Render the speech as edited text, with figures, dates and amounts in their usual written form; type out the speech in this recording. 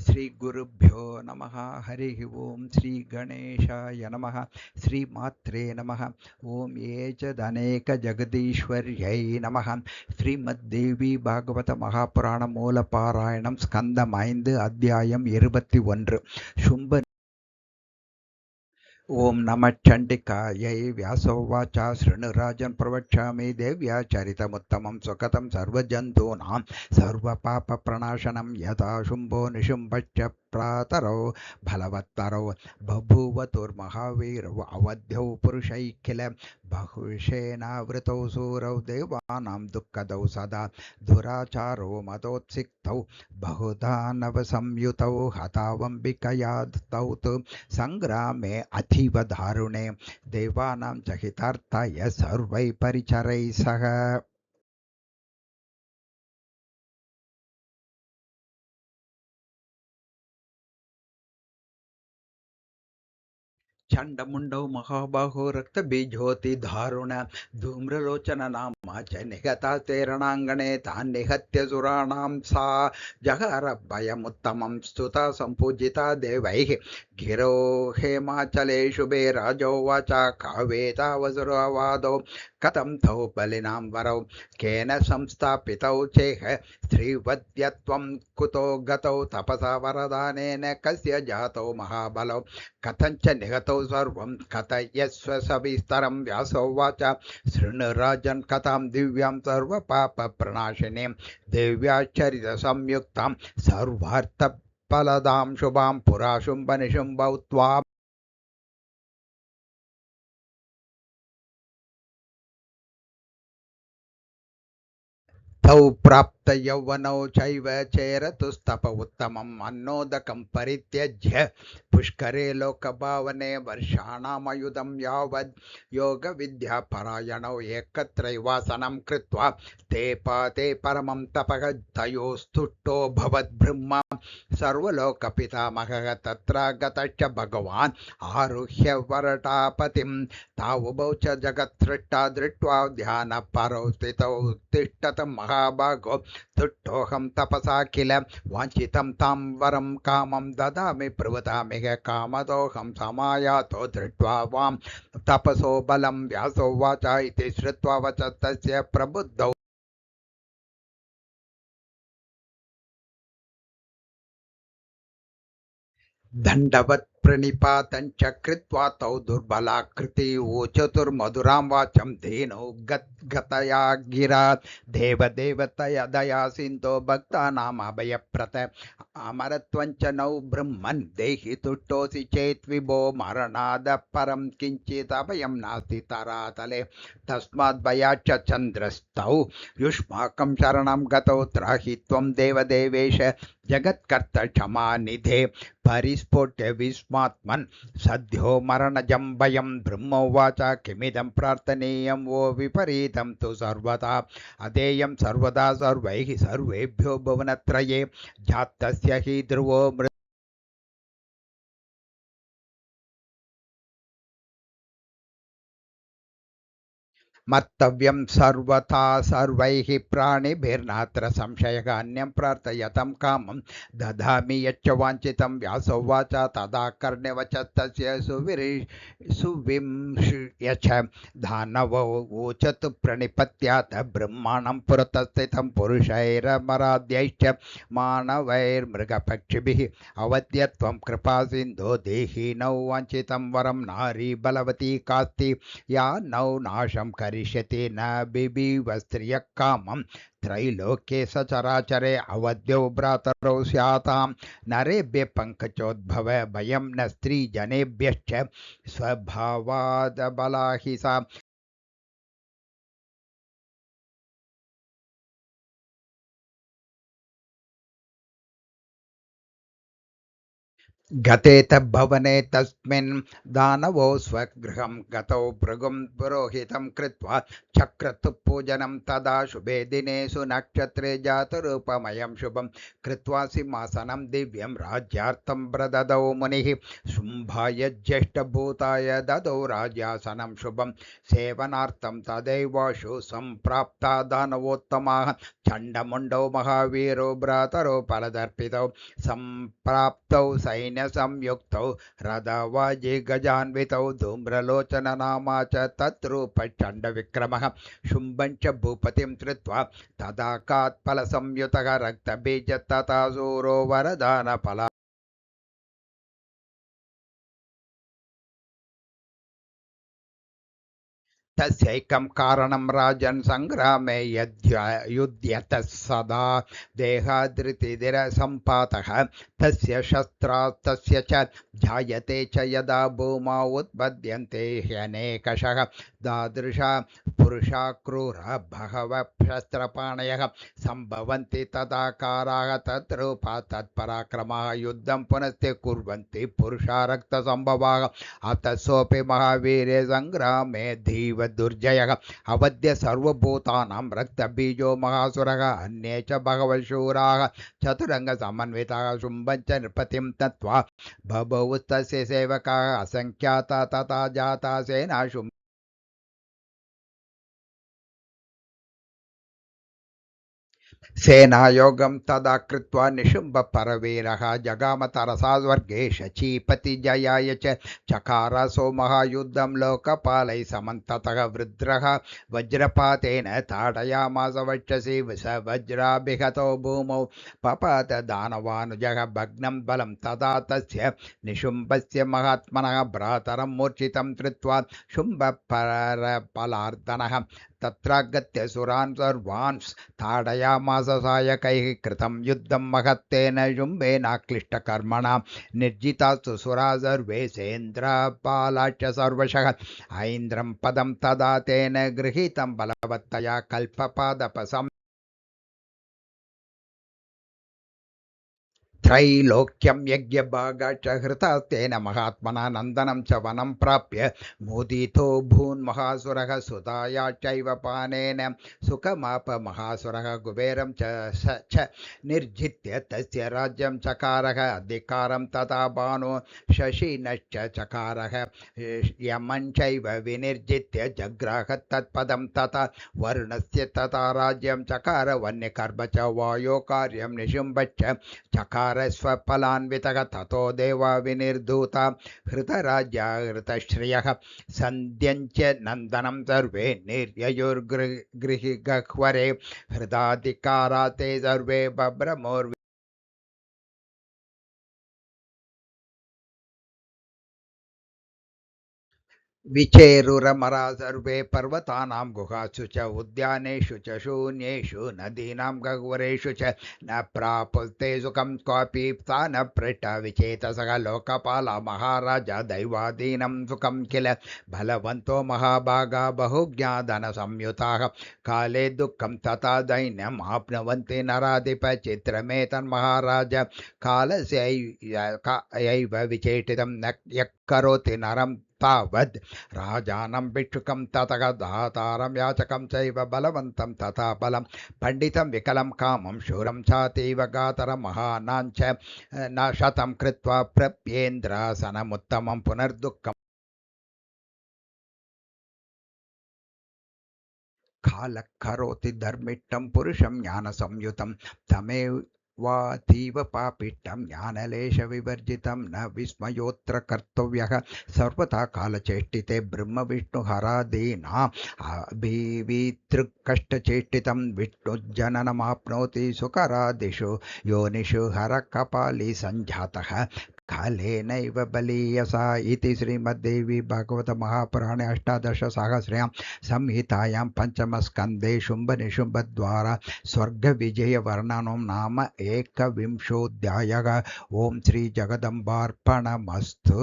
श्रीगुरुभ्यो नमः। हरिः ओं। श्रीगणेशाय नमः। श्रीमात्रे नमः। ओं ये च अनेकजगदीश्वर्यै नमः. ஸ்ரீமத்தேவி பாகவத மகாபுராண மூலபாராயணம் ஸ்கந்தம் 5 அத்தியாயம் 21. शुम्भ ओम नमः चंडिकायै व्यासोवाच शृणुराजन् प्रवक्ष्यामि देव्या चरितमुत्तमं स्वकतं सर्वजन्तूनां सर्वपापप्रणाशनं यथा शुम्भो निशुम्भश्च प्रातरौ फलवत्तरौ बभूवतुर्महावीरौ अवध्यौ पुरुषैः बहुशेनावृतौ सूरौ देवानां दुःखदौ सदा दुराचारो मदोत्सिक्तौ बहुदानवसंयुतौ हतावम्बिकया तौ तु संग्रामे अतीव दारुणे देवानां च हितार्थाय सर्वैः परिचरैः सह चण्डमुण्डौ महाबाहो रक्तबीजोति दारुण धूम्रलोचन नामा च निहतास्ते रणाङ्गणे तान् निहत्य सुराणां सा जहर भयमुत्तमं स्तुता सम्पूजिता देवैः गिरो हेमाचले शुभे राजोवाच कावेतावसुरवादौ कथं तौ बलिनां वरौ केन संस्थापितौ चेह स्त्रीवद्यत्वं कुतो गतौ तपसा वरदानेन कस्य जातौ महाबलौ कथञ्च निहतौ सर्वं कथयस्व सविस्तरं व्यासोवाच शृणुराजन् कथां दिव्यां सर्वपापप्रणाशिनीं देव्याश्चरितसंयुक्तां सर्वार्थफलदां शुभां पुरा शुम्भनिशुम्भौ त्वां तौ प्राप्त यौवनौ चैव चेरतुस्तप उत्तमम् अन्नोदकं परित्यज्य पुष्करे लोकभावने वर्षाणामयुधं यावद् योगविद्यापरायणौ एकत्रैवासनं कृत्वा ते पाते परमं तपः तयोस्तुष्टो भवद्ब्रह्मा सर्वलोकपितामहः तत्रागतश्च भगवान् आरुह्य वरटापतिं तावुभौ च जगत्सृष्टा दृष्ट्वा ध्यानपरौ स्थितौ तिष्ठत महाभागो तुष्टोऽहं तपसा किल वाञ्छितं तां वरं कामं ददामि प्रवदामिह कामदोऽहं समायातो दृष्ट्वा वां तपसो बलं व्यासोवाच इति श्रुत्वा वचस्तस्य प्रबुद्धौ दण्डवत् प्रणिपातं कृत्वा तौ दुर्बलाकृति ऊचतुर्मधुरां वाचं धेनौ गतया गिरा देवदेवतया दया सिन्धो भक्तानामभयप्रद अमरत्वञ्च नौ ब्रह्मन् देहि तुष्टोऽसि चेत् विभो मरणाद परं किञ्चित् अभयं नास्ति तरातले तस्माद्भयाच्च चन्द्रस्तौ युष्माकं शरणं गतौ त्राहि त्वं देवदेवेश जगत्कर्ता क्षमानिधे परिस्फोट्य विस्मात्मन् सद्यो मरणजं भयं ब्रह्मोवाच किमिदं प्रार्थनीयं वो विपरीतं तु सर्वदा अधेयं सर्वदा सर्वैः सर्वेभ्यो भुवनत्रये जातस्य हि ध्रुवो मर्तव्यं सर्वथा सर्वैः प्राणिभिर्नात्र संशयः अन्यं प्रार्थयतं कामं ददामि यच्च वाञ्छितं व्यासोवाच तदा कर्ण्यवचस्तस्य सुविंश्य च दानवो ऊचतु प्रणिपत्यात् ब्रह्माणं पुरतः स्थितं पुरुषैरमराद्यैश्च मानवैर्मृगपक्षिभिः अवद्यत्वं कृपासिन्धो देहिनौ वाञ्छितं वरं नारी बलवती कास्ति या नौ नाशं करिष्यति न बिभीव कामं त्रैलोक्ये सचराचरे अवद्यौ भ्रातरौ स्यातां नरेभ्यः पङ्कजोद्भव भयं न स्त्रीजनेभ्यश्च स्वभावादबला हि सा गते तद्भवने तस्मिन् दानवो स्वगृहं गतौ भृगुं पुरोहितं कृत्वा चक्रतु पूजनं तदा शुभे दिने सुनक्षत्रे जातरूपमयं शुभं कृत्वा सिंहासनं दिव्यं राज्यार्थं प्रददौ मुनिः शुम्भाय ज्येष्ठभूताय ददौ राज्यासनं शुभं सेवनार्थं तदैवाशु सम्प्राप्ता दानवोत्तमाः चण्डमुण्डौ महावीरो भ्रातरो फलदर्पितौ सम्प्राप्तौ सैन्यसंयुक्तौ रथवाजी गजान्वितौ धूम्रलोचननामा च तद्रूपचण्डविक्रमः शुम्भं च भूपतिं धृत्वा तदा कात्फलसंयुतः रक्तबीज तथा सूरो वरदानफला तस्यैकं कारणं राजन् सङ्ग्रामे युध्यतः सदा देहाधृतिरसम्पातः तस्य शस्त्रास्तस्य च जायते च यदा भूमौ उत्पद्यन्ते ह्यनेकशः दादृशा पुरुषा क्रूरा बहवः शस्त्रपाणयः सम्भवन्ति तदा काराः तद्रूपा तत्पराक्रमाः युद्धं पुनस्ते कुर्वन्ति पुरुषा रक्तसम्भवाः अतः सोऽपि महावीरे सङ्ग्रामे धीव दुर्जयः अवद्य सर्वभूतानां रक्तबीजो महासुरः अन्ये च बहवः शूराः चतुरङ्गसमन्विताः शुम्भं च नृपतिं तत्त्वा बभूवस्तस्य सेवकाः असङ्ख्याता तथा जाता सेना सेनायोगं तदा कृत्वा निशुम्भपरवीरः जगामतरसा स्वर्गे शचीपतिजयाय च चकारसो महायुद्धं लोकपालैः समन्ततः वृद्रः वज्रपातेन ताडयामास वक्षसि स वज्राभिहतो भूमौ पपात दानवानुजः भग्नं बलं तदा तस्य निशुम्भस्य महात्मनः भ्रातरं मूर्छितं धृत्वा शुम्भपरपलार्दनः तत्रागत्य सुरान् सर्वान् ताडयामास सायकैः कृतं युद्धं महत्तेन शुम्भेनाक्लिष्टकर्मणा निर्जितास्तु सुरा सर्वे सेन्द्रपालाच्च सर्वशः ऐन्द्रं पदं तदा तेन गृहीतं बलवत्तया कल्पपादपसं त्रैलोक्यं यज्ञभागा च हृता तेन महात्मना नन्दनं च वनं प्राप्य मोदितो भून्महासुरः सुताया चैव पानेन सुखमाप महासुरः कुबेरं च स च निर्जित्य तस्य राज्यं चकारः अधिकारं तथा भानो शशिनश्च चकारः यमं चैव विनिर्जित्य जग्राह तत्पदं तथा वरुणस्य तथा राज्यं चकार वन्यकर्म च वायो कार्यं निशुम्भश्च चकार स्वफलान्वितः ततो देवा विनिर्धूता हृतराज्या हृतश्रियः सन्ध्यञ्च नन्दनं सर्वे निर्ययुर्गृहिगह्वरे हृदाधिकारा ते सर्वे बभ्रमोर् विचेरुरमरा सर्वे पर्वतानां गुहासु च उद्यानेषु च शून्येषु नदीनां गह्वरेषु च न प्रापुस्ते सुखं क्वापि सा न पृष्टा विचेतसः लोकपाला महाराजा दैवादीनं सुखं किल बलवन्तो महाभागा बहुज्ञाधनसंयुताः काले दुःखं तथा दैन्यम् आप्नुवन्ति नराधिपचित्रमेतन्महाराज कालस्यैव विचेटितं न यः करोति नरं तावद् राजानं भिक्षुकं ततः दातारं याचकं चैव बलवन्तं तथा बलं पण्डितं विकलं कामं शूरं चातीव गातरं महानां च न शतं कृत्वा प्रप्येन्द्रासनमुत्तमं पुनर्दुःखं कालः करोति धर्मिष्ठं पुरुषं ज्ञानसंयुतं तमेवातीव पापिष्ठं ज्ञानलेशविवर्जितं न विस्मयोऽत्र कर्तव्यः सर्वथा कालचेष्टिते ब्रह्मविष्णुहरादीनाम् अभिवितृकष्टचेष्टितं विष्णुजननमाप्नोति सुकरादिषु योनिषु हरकपाली सञ्जातः कालेनैव बलीयसा इति श्रीमद्देवी भागवतमहापुराणे अष्टादशसाहस्र्यां संहितायां पञ्चमस्कन्धे शुम्भनिशुम्भद्वारा स्वर्गविजयवर्णनं नाम एकविंशोऽध्यायः। ओं श्रीजगदम्बार्पणमस्तु।